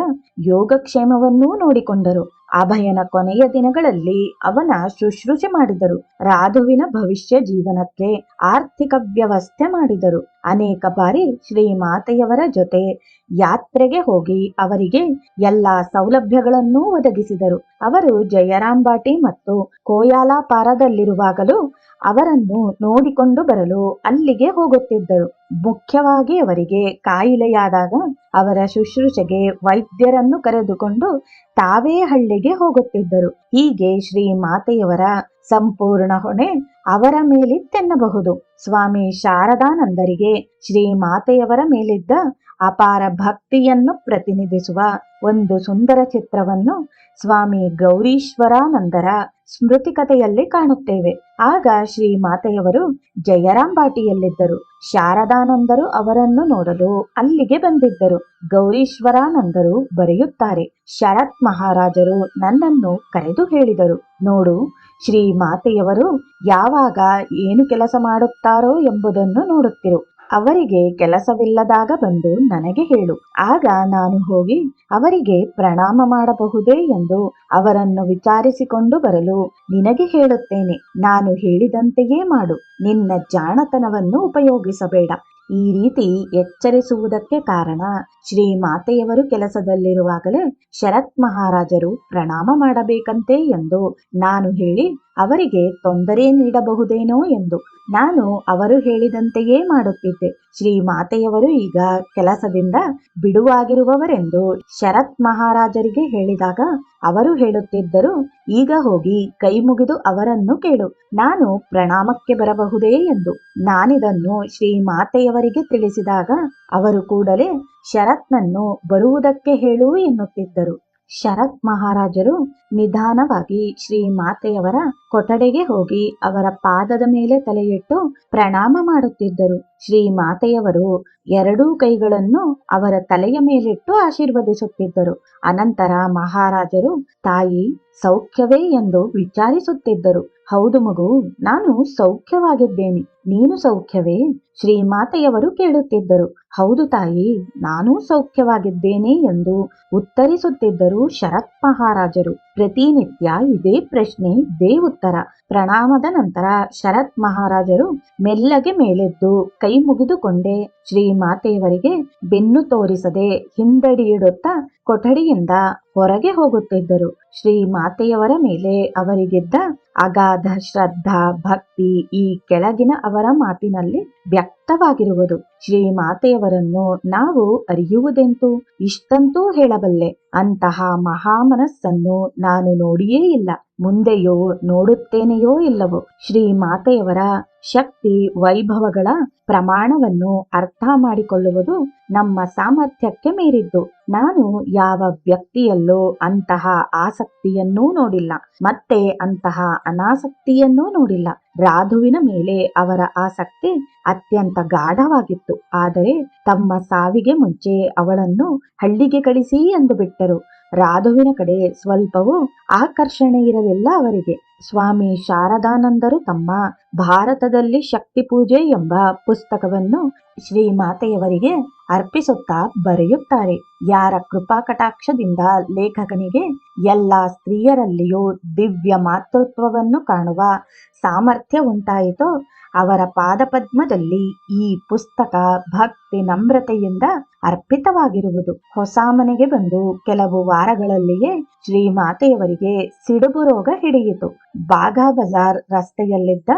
ಯೋಗಕ್ಷೇಮವನ್ನೂ ನೋಡಿಕೊಂಡರು. ಅಭಯನ ಕೊನೆಯ ದಿನಗಳಲ್ಲಿ ಅವನ ಶುಶ್ರೂಷೆ ಮಾಡಿದರು. ರಾಧುವಿನ ಭವಿಷ್ಯ ಜೀವನಕ್ಕೆ ಆರ್ಥಿಕ ವ್ಯವಸ್ಥೆ ಮಾಡಿದರು. ಅನೇಕ ಬಾರಿ ಶ್ರೀಮಾತೆಯವರ ಜೊತೆ ಯಾತ್ರೆಗೆ ಹೋಗಿ ಅವರಿಗೆ ಎಲ್ಲಾ ಸೌಲಭ್ಯಗಳನ್ನೂ ಒದಗಿಸಿದರು. ಅವರು ಜಯರಾಂಬಾಟಿ ಮತ್ತು ಕೋಯಾಲಾಪಾರದಲ್ಲಿರುವಾಗಲೂ ಅವರನ್ನು ನೋಡಿಕೊಂಡು ಬರಲು ಅಲ್ಲಿಗೆ ಹೋಗುತ್ತಿದ್ದರು. ಮುಖ್ಯವಾಗಿ ಅವರಿಗೆ ಕಾಯಿಲೆಯಾದಾಗ ಅವರ ಶುಶ್ರೂಷೆಗೆ ವೈದ್ಯರನ್ನು ಕರೆದುಕೊಂಡು ತಾವೇ ಹಳ್ಳಿಗೆ ಹೋಗುತ್ತಿದ್ದರು. ಹೀಗೆ ಶ್ರೀಮಾತೆಯವರ ಸಂಪೂರ್ಣ ಹೊಣೆ ಅವರ ಮೇಲಿತ್ತೆನ್ನಬಹುದು. ಸ್ವಾಮಿ ಶಾರದಾನಂದರಿಗೆ ಶ್ರೀಮಾತೆಯವರ ಮೇಲಿದ್ದ ಅಪಾರ ಭಕ್ತಿಯನ್ನು ಪ್ರತಿನಿಧಿಸುವ ಒಂದು ಸುಂದರ ಚಿತ್ರವನ್ನು ಸ್ವಾಮಿ ಗೌರೀಶ್ವರಾನಂದರ ಸ್ಮೃತಿ ಕಥೆಯಲ್ಲಿ ಕಾಣುತ್ತೇವೆ. ಆಗ ಶ್ರೀಮಾತೆಯವರು ಜಯರಾಂಬಾಟಿಯಲ್ಲಿದ್ದರು. ಶಾರದಾನಂದರು ಅವರನ್ನು ನೋಡಲು ಅಲ್ಲಿಗೆ ಬಂದಿದ್ದರು. ಗೌರೀಶ್ವರಾನಂದರು ಬರೆಯುತ್ತಾರೆ, ಶರತ್ ಮಹಾರಾಜರು ನನ್ನನ್ನು ಕರೆದು ಹೇಳಿದರು, ನೋಡು, ಶ್ರೀಮಾತೆಯವರು ಯಾವಾಗ ಏನು ಕೆಲಸ ಮಾಡುತ್ತಾರೋ ಎಂಬುದನ್ನು ನೋಡುತ್ತಿರು. ಅವರಿಗೆ ಕೆಲಸವಿಲ್ಲದಾಗ ಬಂದು ನನಗೆ ಹೇಳು. ಆಗ ನಾನು ಹೋಗಿ ಅವರಿಗೆ ಪ್ರಣಾಮ ಮಾಡಬಹುದೇ ಎಂದು ಅವರನ್ನು ವಿಚಾರಿಸಿಕೊಂಡು ಬರಲು ನಿನಗೆ ಹೇಳುತ್ತೇನೆ. ನಾನು ಹೇಳಿದಂತೆಯೇ ಮಾಡು. ನಿನ್ನ ಜಾಣತನವನ್ನು ಉಪಯೋಗಿಸಬೇಡ. ಈ ರೀತಿ ಎಚ್ಚರಿಸುವುದಕ್ಕೆ ಕಾರಣ ಶ್ರೀಮಾತೆಯವರು ಕೆಲಸದಲ್ಲಿರುವಾಗಲೇ ಶರತ್ ಮಹಾರಾಜರು ಪ್ರಣಾಮ ಮಾಡಬೇಕಂತೆ ಎಂದು ನಾನು ಹೇಳಿ ಅವರಿಗೆ ತೊಂದರೆ ನೀಡಬಹುದೇನೋ ಎಂದು. ನಾನು ಅವರು ಹೇಳಿದಂತೆಯೇ ಮಾಡುತ್ತಿದ್ದೆ. ಶ್ರೀಮಾತೆಯವರು ಈಗ ಕೆಲಸದಿಂದ ಬಿಡುವಾಗಿರುವವರೆಂದು ಶರತ್ ಮಹಾರಾಜರಿಗೆ ಹೇಳಿದಾಗ ಅವರು ಹೇಳುತ್ತಿದ್ದರು, ಈಗ ಹೋಗಿ ಕೈ ಮುಗಿದು ಅವರನ್ನು ಕೇಳು, ನಾನು ಪ್ರಣಾಮಕ್ಕೆ ಬರಬಹುದೇ ಎಂದು. ನಾನಿದನ್ನು ಶ್ರೀಮಾತೆಯವರಿಗೆ ತಿಳಿಸಿದಾಗ ಅವರು ಕೂಡಲೇ ಶರತ್ನನ್ನು ಬರುವುದಕ್ಕೆ ಹೇಳು ಎನ್ನುತ್ತಿದ್ದರು. ಶರತ್ ಮಹಾರಾಜರು ನಿಧಾನವಾಗಿ ಶ್ರೀಮಾತೆಯವರ ಕೊಠಡಿಗೆ ಹೋಗಿ ಅವರ ಪಾದದ ಮೇಲೆ ತಲೆಯಿಟ್ಟು ಪ್ರಣಾಮ ಮಾಡುತ್ತಿದ್ದರು. ಶ್ರೀಮಾತೆಯವರು ಎರಡೂ ಕೈಗಳನ್ನು ಅವರ ತಲೆಯ ಮೇಲಿಟ್ಟು ಆಶೀರ್ವದಿಸುತ್ತಿದ್ದರು. ಅನಂತರ ಮಹಾರಾಜರು ತಾಯಿ ಸೌಖ್ಯವೇ ಎಂದು ವಿಚಾರಿಸುತ್ತಿದ್ದರು. ಹೌದು ಮಗು, ನಾನು ಸೌಖ್ಯವಾಗಿದ್ದೇನೆ, ನೀನು ಸೌಖ್ಯವೇ? ಶ್ರೀಮಾತೆಯವರು ಕೇಳುತ್ತಿದ್ದರು. ಹೌದು ತಾಯಿ, ನಾನೂ ಸೌಖ್ಯವಾಗಿದ್ದೇನೆ ಎಂದು ಉತ್ತರಿಸುತ್ತಿದ್ದರು ಶರತ್ ಮಹಾರಾಜರು. ಪ್ರತಿನಿತ್ಯ ಇದೇ ಪ್ರಶ್ನೆ, ಇದೇ ಉತ್ತರ. ಪ್ರಣಾಮದ ನಂತರ ಶರತ್ ಮಹಾರಾಜರು ಮೆಲ್ಲಗೆ ಮೇಲೆದ್ದು ಕೈ ಮುಗಿದುಕೊಂಡೇ ಶ್ರೀಮಾತೆಯವರಿಗೆ ಬೆನ್ನು ತೋರಿಸದೆ ಹಿಂದಡಿಯಿಡುತ್ತಾ ಕೊಠಡಿಯಿಂದ ಹೊರಗೆ ಹೋಗುತ್ತಿದ್ದರು. ಶ್ರೀಮಾತೆಯವರ ಮೇಲೆ ಅವರಿಗಿದ್ದ ಅಗಾಧ ಶ್ರದ್ಧಾ ಭಕ್ತಿ ಈ ಕೆಳಗಿನ ಅವರ ಮಾತಿನಲ್ಲಿ ವ್ಯಕ್ತವಾಗಿರುವುದು. ಶ್ರೀಮಾತೆಯವರನ್ನು ನಾವು ಅರಿಯುವುದೆಂತೂ? ಇಷ್ಟಂತೂ ಹೇಳಬಲ್ಲೆ, ಅಂತಹ ಮಹಾಮನಸ್ಸನ್ನು ನಾನು ನೋಡಿಯೇ ಇಲ್ಲ, ಮುಂದೆಯೋ ನೋಡುತ್ತೇನೆಯೋ ಇಲ್ಲವೋ. ಶ್ರೀಮಾತೆಯವರ ಶಕ್ತಿ ವೈಭವಗಳ ಪ್ರಮಾಣವನ್ನು ಅರ್ಥ ಮಾಡಿಕೊಳ್ಳುವುದು ನಮ್ಮ ಸಾಮರ್ಥ್ಯಕ್ಕೆ ಮೀರಿದ್ದು. ನಾನು ಯಾವ ವ್ಯಕ್ತಿಯಲ್ಲೂ ಅಂತಹ ಆಸಕ್ತಿಯನ್ನೂ ನೋಡಿಲ್ಲ, ಮತ್ತೆ ಅಂತಹ ಅನಾಸಕ್ತಿಯನ್ನೂ ನೋಡಿಲ್ಲ. ರಾಧುವಿನ ಮೇಲೆ ಅವರ ಆಸಕ್ತಿ ಅತ್ಯಂತ ಗಾಢವಾಗಿತ್ತು. ಆದರೆ ತಮ್ಮ ಸಾವಿಗೆ ಮುಂಚೆ ಅವಳನ್ನು ಹಳ್ಳಿಗೆ ಕಳಿಸಿ ಎಂದು ಬಿಟ್ಟರು. ರಾಧುವಿನ ಕಡೆ ಸ್ವಲ್ಪವೂ ಆಕರ್ಷಣೆ ಇರಲಿಲ್ಲ ಅವರಿಗೆ. ಸ್ವಾಮಿ ಶಾರದಾನಂದರು ತಮ್ಮ ಭಾರತದಲ್ಲಿ ಶಕ್ತಿ ಪೂಜೆ ಎಂಬ ಪುಸ್ತಕವನ್ನು ಶ್ರೀಮಾತೆಯವರಿಗೆ ಅರ್ಪಿಸುತ್ತಾ ಬರೆಯುತ್ತಾರೆ, ಯಾರ ಕೃಪಾ ಕಟಾಕ್ಷದಿಂದ ಲೇಖಕನಿಗೆ ಎಲ್ಲ ಸ್ತ್ರೀಯರಲ್ಲಿಯೂ ದಿವ್ಯ ಮಾತೃತ್ವವನ್ನು ಕಾಣುವ ಸಾಮರ್ಥ್ಯ ಉಂಟಾಯಿತೋ ಅವರ ಪಾದಪದ್ಮದಲ್ಲಿ ಈ ಪುಸ್ತಕ ಭಕ್ತಿ ನಮ್ರತೆಯಿಂದ ಅರ್ಪಿತವಾಗಿರುವುದು. ಹೊಸ ಮನೆಗೆ ಬಂದು ಕೆಲವು ವಾರಗಳಲ್ಲಿಯೇ ಶ್ರೀಮಾತೆಯವರಿಗೆ ಸಿಡುಬು ರೋಗ ಹಿಡಿಯಿತು. ಬಾಘಾ ಬಜಾರ್ ರಸ್ತೆಯಲ್ಲಿದ್ದ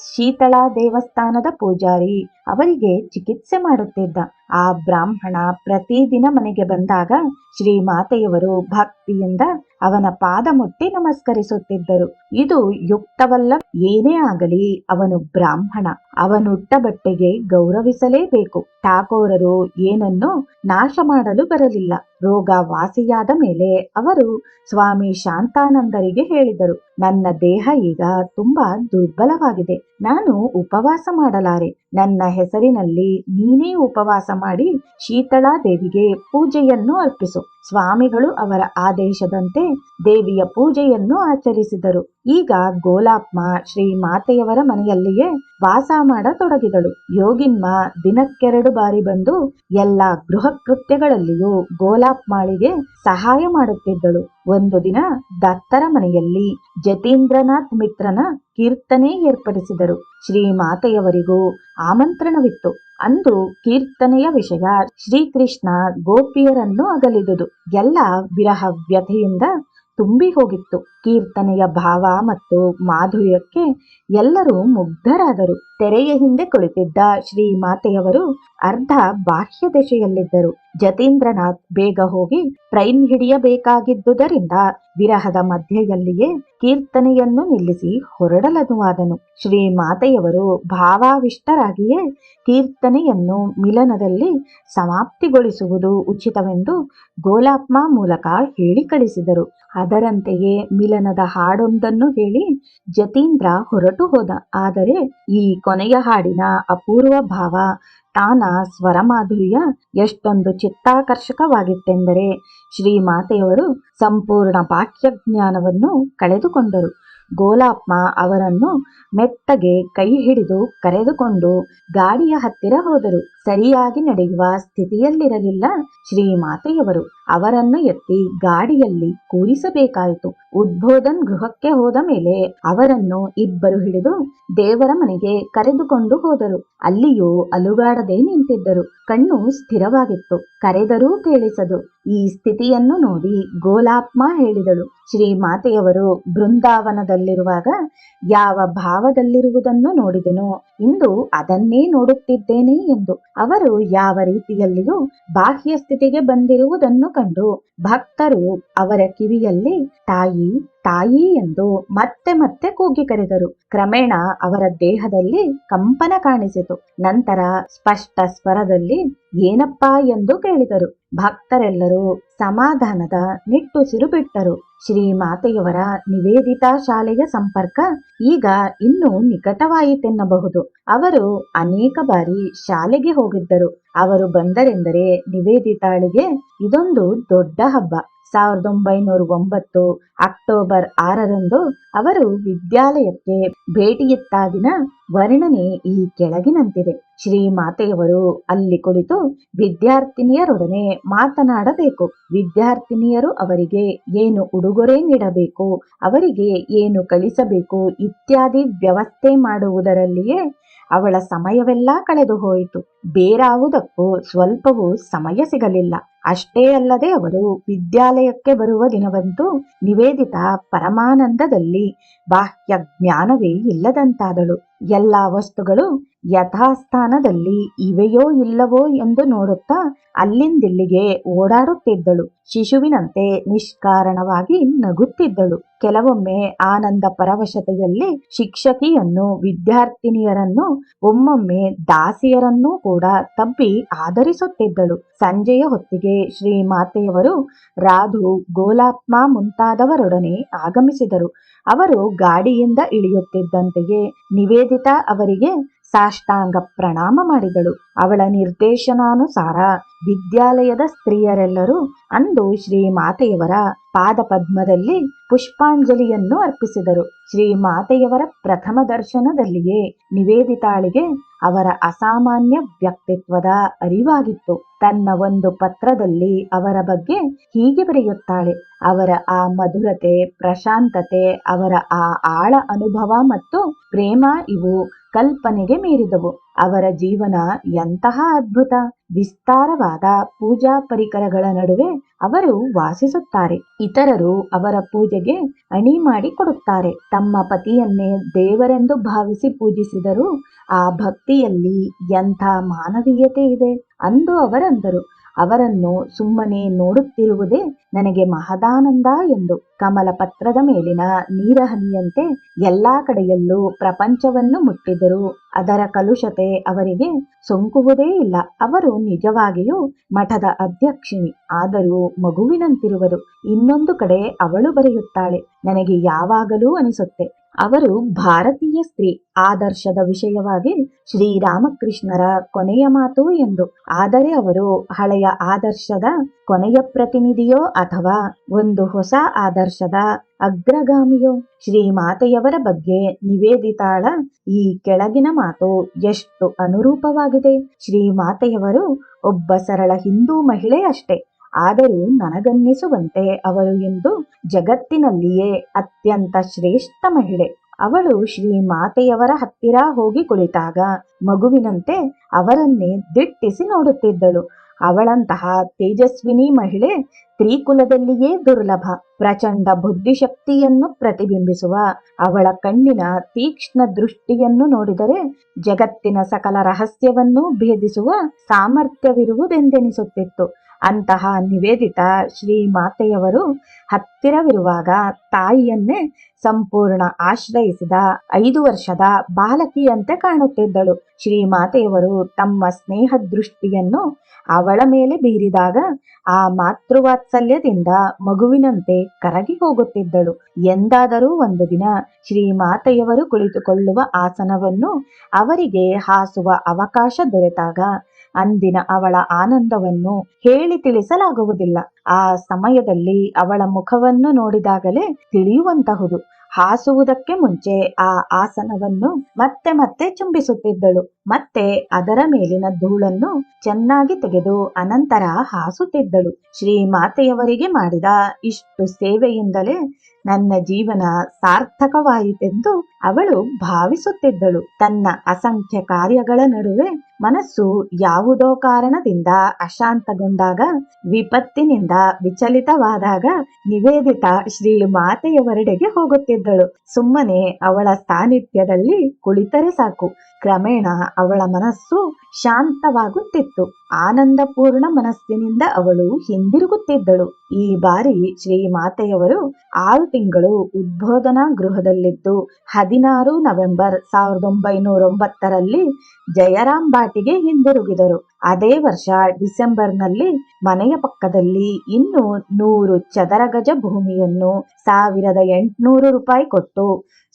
ಶೀತಳಾ ದೇವಸ್ಥಾನದ ಪೂಜಾರಿ ಅವರಿಗೆ ಚಿಕಿತ್ಸೆ ಮಾಡುತ್ತಿದ್ದ. ಆ ಬ್ರಾಹ್ಮಣ ಪ್ರತಿದಿನ ಮನೆಗೆ ಬಂದಾಗ ಶ್ರೀಮಾತೆಯವರು ಭಕ್ತಿಯಿಂದ ಅವನ ಪಾದ ಮುಟ್ಟಿ ನಮಸ್ಕರಿಸುತ್ತಿದ್ದರು. ಇದು ಯುಕ್ತವಲ್ಲ. ಏನೇ ಆಗಲಿ ಅವನು ಬ್ರಾಹ್ಮಣ, ಅವನುಟ್ಟ ಬಟ್ಟೆಗೆ ಗೌರವಿಸಲೇಬೇಕು. ಠಾಕೋರರು ಏನನ್ನೂ ನಾಶ ಮಾಡಲು ಬರಲಿಲ್ಲ. ರೋಗ ವಾಸಿಯಾದ ಮೇಲೆ ಅವರು ಸ್ವಾಮಿ ಶಾಂತಾನಂದರಿಗೆ ಹೇಳಿದರು, ನನ್ನ ದೇಹ ಈಗ ತುಂಬಾ ದುರ್ಬಲವಾಗಿದೆ, ನಾನು ಉಪವಾಸ ಮಾಡಲಾರೆ. ನನ್ನ ಹೆಸರಿನಲ್ಲಿ ನೀನೇ ಉಪವಾಸ ಮಾಡಿ ಶೀತಳಾ ದೇವಿಗೆ ಪೂಜೆಯನ್ನು ಅರ್ಪಿಸು. ಸ್ವಾಮಿಗಳು ಅವರ ಆದೇಶದಂತೆ ದೇವಿಯ ಪೂಜೆಯನ್ನು ಆಚರಿಸಿದರು. ಈಗ ಗೋಲಾಪ್ಮ ಶ್ರೀಮಾತೆಯವರ ಮನೆಯಲ್ಲಿಯೇ ವಾಸ ಮಾಡತೊಡಗಿದಳು. ಯೋಗಿನ್ಮ ದಿನಕ್ಕೆರಡು ಬಾರಿ ಬಂದು ಎಲ್ಲ ಗೃಹ ಕೃತ್ಯಗಳಲ್ಲಿಯೂ ಗೋಲಾಪ್ಮಾಳಿಗೆ ಸಹಾಯ ಮಾಡುತ್ತಿದ್ದಳು. ಒಂದು ದಿನ ದತ್ತರ ಮನೆಯಲ್ಲಿ ಜತೀಂದ್ರನಾಥ್ ಮಿತ್ರನ ಕೀರ್ತನೆ ಏರ್ಪಡಿಸಿದರು. ಶ್ರೀಮಾತೆಯವರಿಗೂ ಆಮಂತ್ರಣವಿತ್ತು. ಅಂದು ಕೀರ್ತನೆಯ ವಿಷಯ ಶ್ರೀಕೃಷ್ಣ ಗೋಪಿಯರನ್ನು ಅಗಲಿದುದು. ಎಲ್ಲ ವಿರಹ ವ್ಯಥೆಯಿಂದ ತುಂಬಿ ಹೋಗಿತ್ತು. ಕೀರ್ತನೆಯ ಭಾವ ಮತ್ತು ಮಾಧುರ್ಯಕ್ಕೆ ಎಲ್ಲರೂ ಮುಗ್ಧರಾದರು. ತೆರೆಯ ಹಿಂದೆ ಕುಳಿತಿದ್ದ ಶ್ರೀಮಾತೆಯವರು ಅರ್ಧ ಬಾಹ್ಯ ದೆಸೆಯಲ್ಲಿದ್ದರು. ಜತೀಂದ್ರನಾಥ್ ಬೇಗ ಹೋಗಿ ಟ್ರೈನ್ ಹಿಡಿಯಬೇಕಾಗಿದ್ದುದರಿಂದ ವಿರಹದ ಮಧ್ಯೆಯಲ್ಲಿಯೇ ಕೀರ್ತನೆಯನ್ನು ನಿಲ್ಲಿಸಿ ಹೊರಡಲನುವಾದನು. ಶ್ರೀಮಾತೆಯವರು ಭಾವಾವಿಷ್ಟರಾಗಿಯೇ ಕೀರ್ತನೆಯನ್ನು ಮಿಲನದಲ್ಲಿ ಸಮಾಪ್ತಿಗೊಳಿಸುವುದು ಉಚಿತವೆಂದು ಗೋಲಾಪ್ಮ ಮೂಲಕ ಹೇಳಿ ಕಳಿಸಿದರು. ಅದರಂತೆಯೇ ಮಿಲನದ ಹಾಡೊಂದನ್ನು ಹೇಳಿ ಜತೀಂದ್ರ ಹೊರಟು ಹೋದ. ಆದರೆ ಈ ಕೊನೆಯ ಹಾಡಿನ ಅಪೂರ್ವ ಭಾವ, ತಾನ ಸ್ವರಮಾಧುರ್ಯ ಎಷ್ಟೊಂದು ಚಿತ್ತಾಕರ್ಷಕವಾಗಿತ್ತೆಂದರೆ ಶ್ರೀಮಾತೆಯವರು ಸಂಪೂರ್ಣ ಬಾಹ್ಯ ಜ್ಞಾನವನ್ನು ಕಳೆದುಕೊಂಡರು. ಗೋಲಾಪ್ಮ ಅವರನ್ನು ಮೆತ್ತಗೆ ಕೈ ಹಿಡಿದು ಕರೆದುಕೊಂಡು ಗಾಡಿಯ ಹತ್ತಿರ ಹೋದರು. ಸರಿಯಾಗಿ ನಡೆಯುವ ಸ್ಥಿತಿಯಲ್ಲಿರಲಿಲ್ಲ ಶ್ರೀಮಾತೆಯವರು. ಅವರನ್ನು ಎತ್ತಿ ಗಾಡಿಯಲ್ಲಿ ಕೂರಿಸಬೇಕಾಯಿತು. ಉದ್ಬೋಧನ್ ಗೃಹಕ್ಕೆ ಹೋದ ಮೇಲೆ ಅವರನ್ನು ಇಬ್ಬರು ಹಿಡಿದು ದೇವರ ಮನೆಗೆ ಕರೆದುಕೊಂಡು ಹೋದರು. ಅಲ್ಲಿಯೂ ಅಲುಗಾಡದೆ ನಿಂತಿದ್ದರು. ಕಣ್ಣು ಸ್ಥಿರವಾಗಿತ್ತು, ಕರೆದರೂ ಕೇಳಿಸದು. ಈ ಸ್ಥಿತಿಯನ್ನು ನೋಡಿ ಗೋಲಾಪ್ಮ ಹೇಳಿದಳು, ಶ್ರೀಮಾತೆಯವರು ಬೃಂದಾವನದಲ್ಲಿರುವಾಗ ಯಾವ ಭಾವದಲ್ಲಿರುವುದನ್ನು ನೋಡಿದೆನೋ ಇಂದು ಅದನ್ನೇ ನೋಡುತ್ತಿದ್ದೇನೆ ಎಂದು. ಅವರು ಯಾವ ರೀತಿಯಲ್ಲಿಯೂ ಬಾಹ್ಯ ಸ್ಥಿತಿಗೆ ಬಂದಿರುವುದನ್ನು ಕಂಡು ಭಕ್ತರು ಅವರ ಕಿವಿಯಲ್ಲಿ ತಾಯಿ ತಾಯಿ ಎಂದು ಮತ್ತೆ ಮತ್ತೆ ಕೂಗಿ ಕರೆದರು. ಕ್ರಮೇಣ ಅವರ ದೇಹದಲ್ಲಿ ಕಂಪನ ಕಾಣಿಸಿತು. ನಂತರ ಸ್ಪಷ್ಟ ಸ್ವರದಲ್ಲಿ ಏನಪ್ಪಾ ಎಂದು ಕೇಳಿದರು. ಭಕ್ತರೆಲ್ಲರೂ ಸಮಾಧಾನದ ನಿಟ್ಟುಸಿರು ಬಿಟ್ಟರು. ಶ್ರೀಮಾತೆಯವರ ನಿವೇದಿತಾ ಶಾಲೆಯ ಸಂಪರ್ಕ ಈಗ ಇನ್ನೂ ನಿಕಟವಾಯಿತೆನ್ನಬಹುದು. ಅವರು ಅನೇಕ ಬಾರಿ ಶಾಲೆಗೆ ಹೋಗಿದ್ದರು. ಅವರು ಬಂದರೆಂದರೆ ನಿವೇದಿತಾಳಿಗೆ ಇದೊಂದು ದೊಡ್ಡ ಹಬ್ಬ. 1909 ಅಕ್ಟೋಬರ್ 6ರಂದು ಅವರು ವಿದ್ಯಾಲಯಕ್ಕೆ ಭೇಟಿಯಿತ್ತಾಗಿನ ವರ್ಣನೆ ಈ ಕೆಳಗಿನಂತಿದೆ. ಶ್ರೀಮಾತೆಯವರು ಅಲ್ಲಿ ಕುಳಿತು ವಿದ್ಯಾರ್ಥಿನಿಯರೊಡನೆ ಮಾತನಾಡಬೇಕು. ವಿದ್ಯಾರ್ಥಿನಿಯರು ಅವರಿಗೆ ಏನು ಉಡುಗೊರೆ ನೀಡಬೇಕು, ಅವರಿಗೆ ಏನು ಕಳಿಸಬೇಕು ಇತ್ಯಾದಿ ವ್ಯವಸ್ಥೆ ಮಾಡುವುದರಲ್ಲಿಯೇ ಅವಳ ಸಮಯವೆಲ್ಲ ಕಳೆದು ಹೋಯಿತು. ಬೇರಾವುದಕ್ಕೂ ಸ್ವಲ್ಪವೂ ಸಮಯ ಸಿಗಲಿಲ್ಲ. ಅಷ್ಟೇ ಅಲ್ಲದೆ ಅವರು ವಿದ್ಯಾಲಯಕ್ಕೆ ಬರುವ ದಿನವಂತೂ ನಿವೇದಿತಾ ಪರಮಾನಂದದಲ್ಲಿ ಬಾಹ್ಯ ಜ್ಞಾನವೇ ಇಲ್ಲದಂತಾದಳು. ಎಲ್ಲ ವಸ್ತುಗಳು ಯಥಾಸ್ಥಾನದಲ್ಲಿ ಇವೆಯೋ ಇಲ್ಲವೋ ಎಂದು ನೋಡುತ್ತಾ ಅಲ್ಲಿಂದಿಲ್ಲಿಗೆ ಓಡಾಡುತ್ತಿದ್ದಳು. ಶಿಶುವಿನಂತೆ ನಿಷ್ಕಾರಣವಾಗಿ ನಗುತ್ತಿದ್ದಳು. ಕೆಲವೊಮ್ಮೆ ಆನಂದ ಪರವಶತೆಯಲ್ಲಿ ಶಿಕ್ಷಕಿಯನ್ನು, ವಿದ್ಯಾರ್ಥಿನಿಯರನ್ನು, ಒಮ್ಮೊಮ್ಮೆ ದಾಸಿಯರನ್ನೂ ಕೂಡ ತಬ್ಬಿ ಆದರಿಸುತ್ತಿದ್ದಳು. ಸಂಜೆಯ ಹೊತ್ತಿಗೆ ಶ್ರೀಮಾತೆಯವರು ರಾಧು, ಗೋಲಾಪ್ಮ ಮುಂತಾದವರೊಡನೆ ಆಗಮಿಸಿದರು. ಅವರು ಗಾಡಿಯಿಂದ ಇಳಿಯುತ್ತಿದ್ದಂತೆಯೇ ನಿವೇದಿತಾ ಅವರಿಗೆ ಸಾಷ್ಟಾಂಗ ಪ್ರಣಾಮ ಮಾಡಿದಳು. ಅವಳ ನಿರ್ದೇಶನಾನುಸಾರ ವಿದ್ಯಾಲಯದ ಸ್ತ್ರೀಯರೆಲ್ಲರೂ ಅಂದು ಶ್ರೀಮಾತೆಯವರ ಪಾದಪದ್ಮದಲ್ಲಿ ಪುಷ್ಪಾಂಜಲಿಯನ್ನು ಅರ್ಪಿಸಿದರು. ಶ್ರೀಮಾತೆಯವರ ಪ್ರಥಮ ದರ್ಶನದಲ್ಲಿಯೇ ನಿವೇದಿತಾಳಿಗೆ ಅವರ ಅಸಾಮಾನ್ಯ ವ್ಯಕ್ತಿತ್ವದ ಅರಿವಾಗಿತ್ತು. ತನ್ನ ಒಂದು ಪತ್ರದಲ್ಲಿ ಅವರ ಬಗ್ಗೆ ಹೀಗೆ ಬರೆಯುತ್ತಾಳೆ: ಅವರ ಆ ಮಧುರತೆ, ಪ್ರಶಾಂತತೆ, ಅವರ ಆ ಆಳ ಅನುಭವ ಮತ್ತು ಪ್ರೇಮ ಇವು ಕಲ್ಪನೆಗೆ ಮೀರಿದವು. ಅವರ ಜೀವನ ಎಂತಹ ಅದ್ಭುತ! ವಿಸ್ತಾರವಾದ ಪೂಜಾ ಪರಿಕರಗಳ ನಡುವೆ ಅವರು ವಾಸಿಸುತ್ತಾರೆ. ಇತರರು ಅವರ ಪೂಜೆಗೆ ಅಣಿ ಮಾಡಿ ಕೊಡುತ್ತಾರೆ. ತಮ್ಮ ಪತಿಯನ್ನೇ ದೇವರೆಂದು ಭಾವಿಸಿ ಪೂಜಿಸಿದರೂ ಆ ಭಕ್ತಿಯಲ್ಲಿ ಎಂಥ ಮಾನವೀಯತೆ ಇದೆ ಅಂದು ಅವರಂದರು. ಅವರನ್ನು ಸುಮ್ಮನೆ ನೋಡುತ್ತಿರುವುದೇ ನನಗೆ ಮಹದಾನಂದ ಎಂದು. ಕಮಲ ಪತ್ರದ ಮೇಲಿನ ನೀರಹನಿಯಂತೆ ಎಲ್ಲಾ ಕಡೆಯಲ್ಲೂ ಪ್ರಪಂಚವನ್ನು ಮುಟ್ಟಿದರೂ ಅದರ ಕಲುಷತೆ ಅವರಿಗೆ ಸೋಂಕುವುದೇ ಇಲ್ಲ. ಅವರು ನಿಜವಾಗಿಯೂ ಮಠದ ಅಧ್ಯಕ್ಷಿಣಿ, ಆದರೂ ಮಗುವಿನಂತಿರುವರು. ಇನ್ನೊಂದು ಕಡೆ ಅವಳು ಬರೆಯುತ್ತಾಳೆ: ನನಗೆ ಯಾವಾಗಲೂ ಅನಿಸುತ್ತೆ ಅವರು ಭಾರತೀಯ ಸ್ತ್ರೀ ಆದರ್ಶದ ವಿಷಯವಾಗಿ ಶ್ರೀರಾಮಕೃಷ್ಣರ ಕೊನೆಯ ಮಾತು ಎಂದು. ಆದರೆ ಅವರು ಹಳೆಯ ಆದರ್ಶದ ಕೊನೆಯ ಪ್ರತಿನಿಧಿಯೋ ಅಥವಾ ಒಂದು ಹೊಸ ಆದರ್ಶದ ಅಗ್ರಗಾಮಿಯೋ? ಶ್ರೀಮಾತೆಯವರ ಬಗ್ಗೆ ನಿವೇದಿತಾಳ ಈ ಕೆಳಗಿನ ಮಾತು ಎಷ್ಟು ಅನುರೂಪವಾಗಿದೆ. ಶ್ರೀಮಾತೆಯವರು ಒಬ್ಬ ಸರಳ ಹಿಂದೂ ಮಹಿಳೆ ಅಷ್ಟೇ. ಆದರೂ ನನಗನ್ನಿಸುವಂತೆ ಅವರು ಇಂದು ಜಗತ್ತಿನಲ್ಲಿಯೇ ಅತ್ಯಂತ ಶ್ರೇಷ್ಠ ಮಹಿಳೆ. ಅವಳು ಶ್ರೀಮಾತೆಯವರ ಹತ್ತಿರ ಹೋಗಿ ಕುಳಿತಾಗ ಮಗುವಿನಂತೆ ಅವರನ್ನೇ ದಿಟ್ಟಿಸಿ ನೋಡುತ್ತಿದ್ದಳು. ಅವಳಂತಹ ತೇಜಸ್ವಿನಿ ಮಹಿಳೆ ತ್ರಿಕುಲದಲ್ಲಿಯೇ ದುರ್ಲಭ. ಪ್ರಚಂಡ ಬುದ್ಧಿಶಕ್ತಿಯನ್ನು ಪ್ರತಿಬಿಂಬಿಸುವ ಅವಳ ಕಣ್ಣಿನ ತೀಕ್ಷ್ಣ ದೃಷ್ಟಿಯನ್ನು ನೋಡಿದರೆ ಜಗತ್ತಿನ ಸಕಲ ರಹಸ್ಯವನ್ನು ಭೇದಿಸುವ ಸಾಮರ್ಥ್ಯವಿರುವುದೆಂದೆನಿಸುತ್ತಿತ್ತು. ಅಂತಹ ನಿವೇದಿತಾ ಶ್ರೀಮಾತೆಯವರು ಹತ್ತಿರವಿರುವಾಗ ತಾಯಿಯನ್ನೇ ಸಂಪೂರ್ಣ ಆಶ್ರಯಿಸಿದ 5 ವರ್ಷದ ಬಾಲಕಿಯಂತೆ ಕಾಣುತ್ತಿದ್ದಳು. ಶ್ರೀಮಾತೆಯವರು ತಮ್ಮ ಸ್ನೇಹ ದೃಷ್ಟಿಯನ್ನು ಅವಳ ಮೇಲೆ ಬೀರಿದಾಗ ಆ ಮಾತೃವಾತ್ಸಲ್ಯದಿಂದ ಮಗುವಿನಂತೆ ಕರಗಿ ಹೋಗುತ್ತಿದ್ದಳು. ಎಂದಾದರೂ ಒಂದು ದಿನ ಶ್ರೀಮಾತೆಯವರು ಕುಳಿತುಕೊಳ್ಳುವ ಆಸನವನ್ನು ಅವರಿಗೆ ಹಾಸುವ ಅವಕಾಶ ದೊರೆತಾಗ ಅಂದಿನ ಅವಳ ಆನಂದವನ್ನು ಹೇಳಿ ತಿಳಿಸಲಾಗುವುದಿಲ್ಲ. ಆ ಸಮಯದಲ್ಲಿ ಅವಳ ಮುಖವನ್ನು ನೋಡಿದಾಗಲೇ ತಿಳಿಯುವಂತಹುದು. ಹಾಸುವುದಕ್ಕೆ ಮುಂಚೆ ಆ ಆಸನವನ್ನು ಮತ್ತೆ ಮತ್ತೆ ಚುಂಬಿಸುತ್ತಿದ್ದಳು. ಮತ್ತೆ ಅದರ ಮೇಲಿನ ಧೂಳನ್ನು ಚೆನ್ನಾಗಿ ತೆಗೆದು ಅನಂತರ ಹಾಸುತ್ತಿದ್ದಳು. ಶ್ರೀಮಾತೆಯವರಿಗೆ ಮಾಡಿದ ಇಷ್ಟು ಸೇವೆಯಿಂದಲೇ ನನ್ನ ಜೀವನ ಸಾರ್ಥಕವಾಯಿತೆಂದು ಅವಳು ಭಾವಿಸುತ್ತಿದ್ದಳು. ತನ್ನ ಅಸಂಖ್ಯ ಕಾರ್ಯಗಳ ನಡುವೆ ಮನಸ್ಸು ಯಾವುದೋ ಕಾರಣದಿಂದ ಅಶಾಂತಗೊಂಡಾಗ, ವಿಪತ್ತಿನಿಂದ ವಿಚಲಿತವಾದಾಗ ನಿವೇದಿತಾ ಶ್ರೀಮಾತೆಯವರೆಡೆಗೆ ಹೋಗುತ್ತಿದ್ದಳು. ಸುಮ್ಮನೆ ಅವಳ ಸಾನ್ನಿಧ್ಯದಲ್ಲಿ ಕುಳಿತರೆ ಸಾಕು, ಕ್ರಮೇಣ ಅವಳ ಮನಸ್ಸು ಶಾಂತವಾಗುತ್ತಿತ್ತು. ಆನಂದಪೂರ್ಣ ಮನಸ್ಸಿನಿಂದ ಅವಳು ಹಿಂದಿರುಗುತ್ತಿದ್ದಳು. ಈ ಬಾರಿ ಶ್ರೀಮಾತೆಯವರು 6 ತಿಂಗಳು ಉದ್ಬೋಧನಾ ಗೃಹದಲ್ಲಿದ್ದು 16 ನವೆಂಬರ್ 1909ರಲ್ಲಿ ಜಯರಾಮ್ ಬಾಟಿಗೆ ಹಿಂದಿರುಗಿದರು. ಅದೇ ವರ್ಷ ಡಿಸೆಂಬರ್ನಲ್ಲಿ ಮನೆಯ ಪಕ್ಕದಲ್ಲಿ ಇನ್ನೂ 100 ಚದರ ಗಜ ಭೂಮಿಯನ್ನು 1800 ರೂಪಾಯಿ ಕೊಟ್ಟು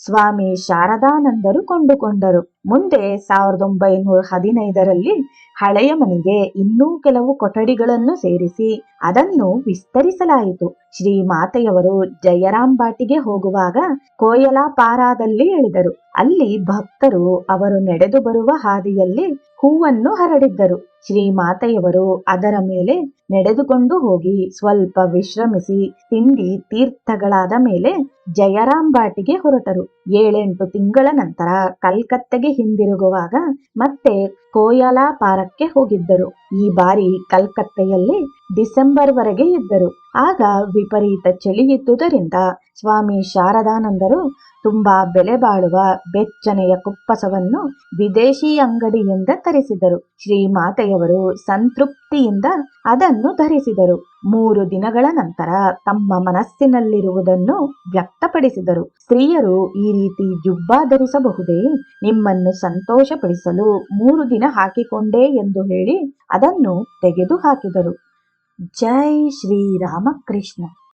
ಸ್ವಾಮಿ ಶಾರದಾನಂದರು ಕೊಂಡುಕೊಂಡರು. ಮುಂದೆ 1915ರಲ್ಲಿ ಹಳೆಯ ಮನೆಗೆ ಇನ್ನೂ ಕೆಲವು ಕೊಠಡಿಗಳನ್ನು ಸೇರಿಸಿ ಅದನ್ನು ವಿಸ್ತರಿಸಲಾಯಿತು. ಶ್ರೀಮಾತೆಯವರು ಜಯರಾಮ್ ಬಾಟಿಗೆ ಹೋಗುವಾಗ ಕೋಯಲಾಪಾರಾದಲ್ಲಿ ಇಳಿದರು. ಅಲ್ಲಿ ಭಕ್ತರು ಅವರು ನಡೆದು ಬರುವ ಹಾದಿಯಲ್ಲಿ ಹೂವನ್ನು ಹರಡಿದ್ದರು. ಶ್ರೀಮಾತೆಯವರು ಅದರ ಮೇಲೆ ನಡೆದುಕೊಂಡು ಹೋಗಿ ಸ್ವಲ್ಪ ವಿಶ್ರಮಿಸಿ ತಿಂಡಿ ತೀರ್ಥಗಳಾದ ಮೇಲೆ ಜಯರಾಮ್ ಬಾಟಿಗೆ ಹೊರಟರು. 7-8 ತಿಂಗಳ ನಂತರ ಕಲ್ಕತ್ತೆಗೆ ಹಿಂದಿರುಗುವಾಗ ಮತ್ತೆ ಕೋಯಲಾಪಾರಕ್ಕೆ ಹೋಗಿದ್ದರು. ಈ ಬಾರಿ ಕಲ್ಕತ್ತೆಯಲ್ಲಿ ಡಿಸೆಂಬರ್ ವರೆಗೆ ಇದ್ದರು. ಆಗ ವಿಪರೀತ ಚಳಿಯಿದ್ದುದರಿಂದ ಸ್ವಾಮಿ ಶಾರದಾನಂದರು ತುಂಬಾ ಬೆಲೆ ಬಾಳುವ ಬೆಚ್ಚನೆಯ ಕುಪ್ಪಸವನ್ನು ವಿದೇಶಿ ಅಂಗಡಿಯಿಂದ ತರಿಸಿದರು. ಶ್ರೀಮಾತೆಯವರು ಸಂತೃಪ್ತಿಯಿಂದ ಅದನ್ನು ಧರಿಸಿದರು. 3 ದಿನಗಳ ನಂತರ ತಮ್ಮ ಮನಸ್ಸಿನಲ್ಲಿರುವುದನ್ನು ವ್ಯಕ್ತಪಡಿಸಿದರು. ಸ್ತ್ರೀಯರು ಈ ರೀತಿ ಜುಬ್ಬಾ ಧರಿಸಬಹುದೇ? ನಿಮ್ಮನ್ನು ಸಂತೋಷಪಡಿಸಲು 3 ದಿನ ಹಾಕಿಕೊಂಡೆ ಎಂದು ಹೇಳಿ ಅದನ್ನು ತೆಗೆದು ಹಾಕಿದರು. ಜೈ ಶ್ರೀರಾಮಕೃಷ್ಣ.